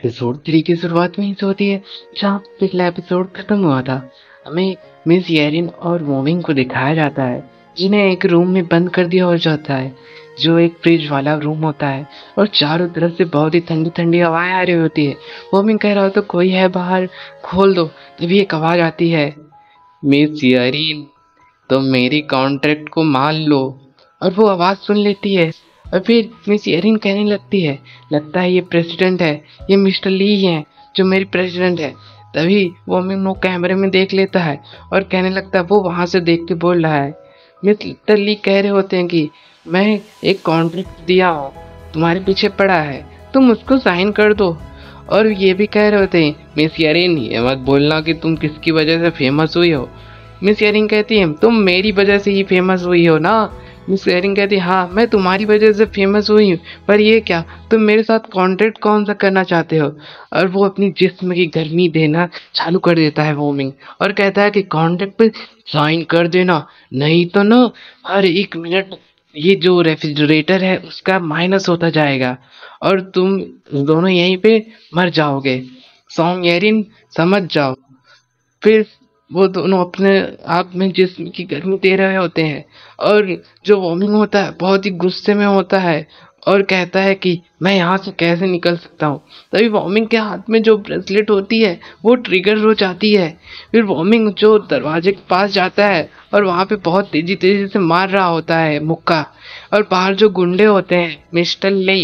Episode 3 की शुरुआत वहीं से होती है जहाँ पिछला एपिसोड खत्म हुआ था। हमें मिस येरिन और मोमिंग को दिखाया जाता है जिन्हें एक रूम में बंद कर दिया हो जाता है, जो एक फ्रिज वाला रूम होता है और चारों तरफ से बहुत ही ठंडी ठंडी हवाएं आ रही होती है। मोमिंग कह रहा हो तो कोई है बाहर, खोल दो। तभी एक आवाज आती है, मिस येरिन तुम मेरी कॉन्ट्रैक्ट को मान लो। और वो आवाज़ सुन लेती है और फिर मिस येरिन कहने लगती है, लगता है ये प्रेसिडेंट है, ये मिस्टर ली हैं जो मेरी प्रेसिडेंट है। तभी वो मिनो कैमरे में देख लेता है और कहने लगता है, वो वहाँ से देख के बोल रहा है, मिस्टर ली कह रहे होते हैं कि मैं एक कॉन्ट्रैक्ट दिया हूँ, तुम्हारे पीछे पड़ा है, तुम उसको साइन कर दो। और ये भी कह रहे होते हैं, मिस येरिन ये मत बोलना कि तुम किसकी वजह से फेमस हुई हो। मिस येरिन कहती है, तुम मेरी वजह से ही फेमस हुई हो ना। मिस येरिन कहती है, हाँ मैं तुम्हारी वजह से फेमस हुई हूँ, पर ये क्या, तुम मेरे साथ कॉन्ट्रैक्ट कौन सा करना चाहते हो। और वो अपनी जिस्म की गर्मी देना चालू कर देता है वॉर्मिंग, और कहता है कि कॉन्ट्रैक्ट पे साइन कर देना, नहीं तो ना हर एक मिनट ये जो रेफ्रिजरेटर है उसका माइनस होता जाएगा और तुम दोनों यहीं पे मर जाओगे। सॉन्ग येरिन समझ जाओ। फिर वो दोनों अपने आप में जिस्म की गर्मी दे रहे होते हैं और जो वॉर्मिंग होता है बहुत ही गुस्से में होता है और कहता है कि मैं यहाँ से कैसे निकल सकता हूँ। तभी वॉर्मिंग के हाथ में जो ब्रेसलेट होती है वो ट्रिगर हो जाती है। फिर वॉर्मिंग जो दरवाजे के पास जाता है और वहाँ पे बहुत तेजी तेजी से मार रहा होता है मुक्का। और बाहर जो गुंडे होते हैं मिस्टर ले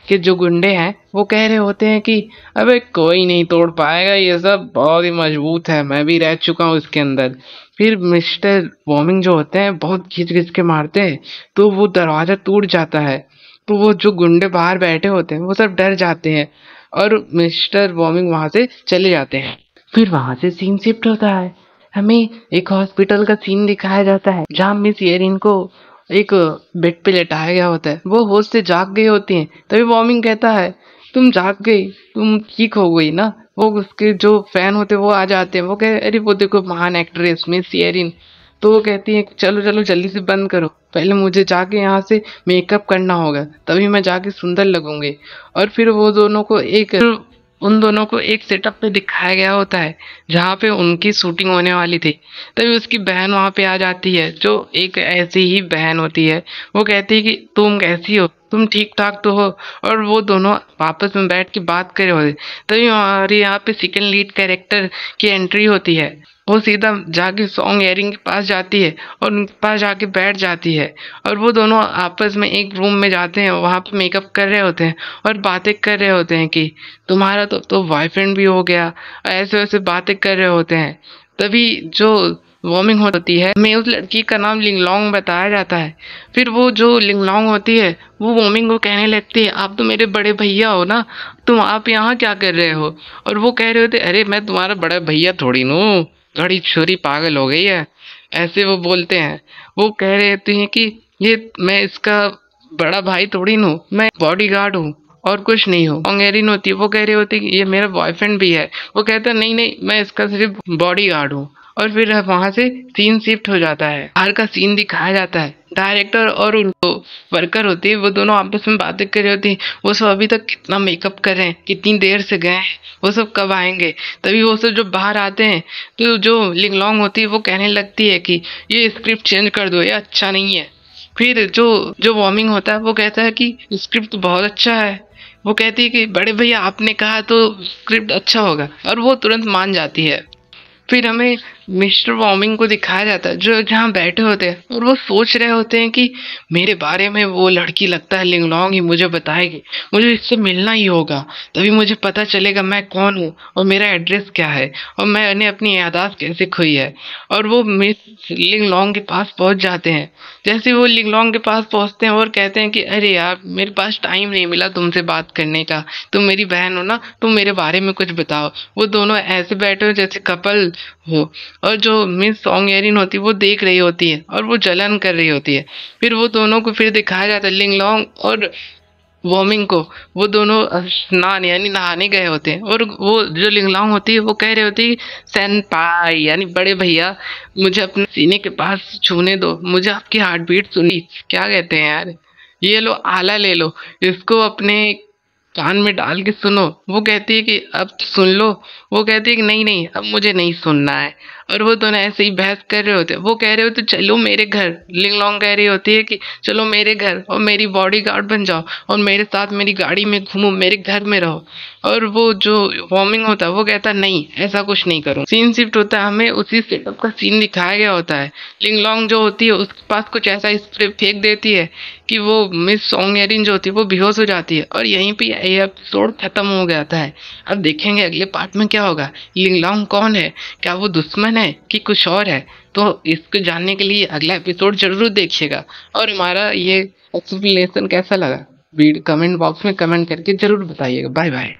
कि जो गुंडे हैं वो कह रहे होते हैं कि अबे कोई नहीं तोड़ पाएगा, ये सब बहुत ही मजबूत है, मैं भी रह चुका हूँ इसके अंदर। फिर मिस्टर वॉर्मिंग जो होते हैं बहुत खींच खींच के मारते हैं तो वो दरवाज़ा टूट जाता है। तो वो जो गुंडे बाहर बैठे होते हैं वो सब डर जाते हैं और मिस्टर वॉर्मिंग वहाँ से चले जाते हैं। फिर वहाँ से सीन शिफ्ट होता है, हमें एक हॉस्पिटल का सीन दिखाया जाता है जहाँ मिस येरिन को एक बेड पे लेटाया गया होता है, वो होश से जाग गई होती हैं। तभी वॉर्मिंग कहता है, तुम जाग गई, तुम ठीक हो गई ना। वो उसके जो फैन होते हैं वो आ जाते हैं, वो कहे अरे वो देखो महान एक्ट्रेस मिस येरिन। तो वो कहती है चलो चलो जल्दी से बंद करो, पहले मुझे जाके यहाँ से मेकअप करना होगा तभी मैं जाके सुंदर लगूंगी। और फिर वो दोनों को एक उन दोनों को एक सेटअप पे दिखाया गया होता है जहाँ पे उनकी शूटिंग होने वाली थी। तभी उसकी बहन वहाँ पे आ जाती है जो एक ऐसी ही बहन होती है। वो कहती है कि तुम कैसी हो, तुम ठीक ठाक तो हो। और वो दोनों आपस में बैठ के बात कर रहे होते। तभी हमारे यहाँ पे सेकंड लीड कैरेक्टर की एंट्री होती है। वो सीधा जाके सॉन्ग एयरिंग के पास जाती है और उनके पास जाके बैठ जाती है और वो दोनों आपस में एक रूम में जाते हैं, वहाँ पे मेकअप कर रहे होते हैं और बातें कर रहे होते हैं कि तुम्हारा तो बॉयफ्रेंड भी हो गया, ऐसे वैसे बातें कर रहे होते हैं। तभी जो वार्मिंग होती है मैं उस लड़की का नाम लिंगलोंग बताया जाता है। फिर वो जो लिंगलोंग होती है वो वार्मिंग को कहने लगती है, आप तो मेरे बड़े भैया हो ना, तुम आप यहाँ क्या कर रहे हो। और वो कह रहे होते, अरे मैं तुम्हारा बड़ा भैया थोड़ी नू, थोड़ी छोरी पागल हो गई है, ऐसे वो बोलते हैं। वो कह रहे होते हैं कि ये मैं इसका बड़ा भाई थोड़ी नू, मैं बॉडीगार्ड हूँ और कुछ नहीं हो। ऑंगेरिन होती है वो कह रही होती है कि ये मेरा बॉयफ्रेंड भी है। वो कहता है नहीं नहीं मैं इसका सिर्फ बॉडीगार्ड हूँ। और फिर वहां से सीन शिफ्ट हो जाता है, बाहर का सीन दिखाया जाता है। डायरेक्टर और उनको वर्कर होती है वो दोनों आपस में बातें कर रही होती है, वो सब अभी तक कितना मेकअप कर रहे हैं, कितनी देर से गए हैं, वो सब कब आएंगे। तभी वो सब जो बाहर आते हैं तो जो लिंगलोंग होती है वो कहने लगती है कि ये स्क्रिप्ट चेंज कर दो, ये अच्छा नहीं है। फिर जो जो वार्मिंग होता है वो कहता है कि स्क्रिप्ट तो बहुत अच्छा है। वो कहती है कि बड़े भैया आपने कहा तो स्क्रिप्ट अच्छा होगा, और वो तुरंत मान जाती है। फिर हमें मिस्टर वॉर्मिंग को दिखाया जाता है जो जहाँ बैठे होते हैं और वो सोच रहे होते हैं कि मेरे बारे में वो लड़की लगता है लिंगलोंग ही मुझे बताएगी, मुझे इससे मिलना ही होगा, तभी मुझे पता चलेगा मैं कौन हूँ और मेरा एड्रेस क्या है और मैंने अपनी यादाश्त कैसे खोई है। और वो मिस लिंगलोंग के पास पहुँच जाते हैं। जैसे वो लिंगलोंग के पास पहुँचते हैं और कहते हैं कि अरे यार मेरे पास टाइम नहीं मिला तुमसे बात करने का, तुम मेरी बहन हो ना, तुम मेरे बारे में कुछ बताओ। वो दोनों ऐसे बैठे हो जैसे कपल हो और जो मिस सॉन्ग एरिन होती है वो देख रही होती है और वो जलन कर रही होती है। फिर वो दोनों को फिर दिखाया जाता है लिंगलोंग और वॉर्मिंग को, वो दोनों स्नान यानी नहाने गए होते हैं और वो जो लिंगलोंग होती है वो कह रही होती है सेनपाई यानी बड़े भैया मुझे अपने सीने के पास छूने दो, मुझे आपकी हार्ट बीट सुनी, क्या कहते हैं यार, ये लो आला ले लो, इसको अपने कान में डाल के सुनो। वो कहती है कि अब तो सुन लो। वो कहती है कि नहीं नहीं, अब मुझे नहीं सुनना है। और वो दोनों ऐसे ही बहस कर रहे होते हैं। वो कह रहे होते चलो मेरे घर, लिंग लॉन्ग कह रही होती है कि चलो मेरे घर और मेरी बॉडीगार्ड बन जाओ और मेरे साथ मेरी गाड़ी में घूमो, मेरे घर में रहो। और वो जो वार्मिंग होता है वो कहता है नहीं, ऐसा कुछ नहीं करूँ। सीन शिफ्ट होता है, हमें उसी सेटअप का सीन दिखाया गया होता है। लिंग लॉन्ग जो होती है उसके पास कुछ ऐसा स्प्रे फेंक देती है कि वो मिस सोंगेरिन जो होती है वो बेहोश हो जाती है। और यहीं पे ये एपिसोड खत्म हो जाता है। अब देखेंगे अगले पार्ट में क्या होगा। लिंग लॉन्ग कौन है, क्या वो दुश्मन है कि कुछ और है? तो इसको जानने के लिए अगला एपिसोड जरूर देखिएगा। और हमारा ये एक्सप्लेनेशन कैसा लगा, कमेंट बॉक्स में कमेंट करके जरूर बताइएगा। Bye bye.